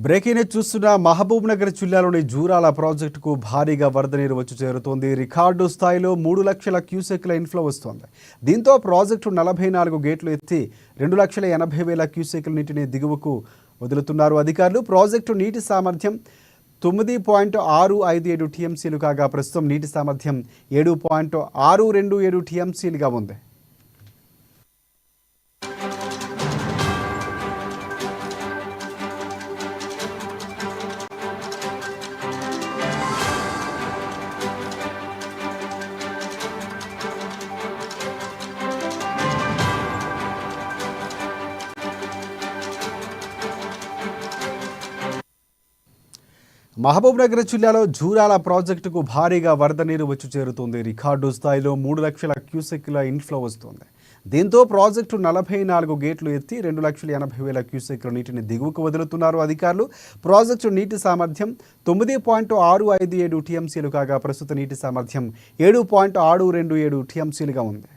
Breaking చూస్తున్న మహబూబ్ నగర్ జిల్లాలోని జూరాల ప్రాజెక్టుకు భారీగా వరద నీరు వచ్చి చేరుతోంది. రికార్డు స్థాయిలో 3 లక్షల క్యూసెక్ల ఇన్ఫ్లో వస్తోంది. దీంతో ప్రాజెక్టు 44 గేట్లు ఎత్తి 2,80,000 క్యూసెక్ల నీటిని దిగువకు వదులుతున్నారు అధికారులు. ప్రాజెక్టు నీటి సామర్థ్యం 9.657 టీఎంసీలు కాగా ప్రస్తుతం నీటి సామర్థ్యం 7.627 టీఎంసీలుగా ఉంది. మహబూబ్ నగర్ జిల్లాలో జూరాల ప్రాజెక్టుకు భారీగా వరద నీరు వచ్చి చేరుతుంది. రికార్డు స్థాయిలో 3 లక్షల క్యూసెక్ల ఇన్ఫ్లో వస్తుంది. దీంతో ప్రాజెక్టు 44 గేట్లు ఎత్తి 2,80,000 క్యూసెక్ల నీటిని దిగువకు వదులుతున్నారు అధికారులు. ప్రాజెక్టు నీటి సామర్థ్యం 9.657 టీఎంసీలు కాగా ప్రస్తుత నీటి సామర్థ్యం 7.627 టీఎంసీలుగా ఉంది.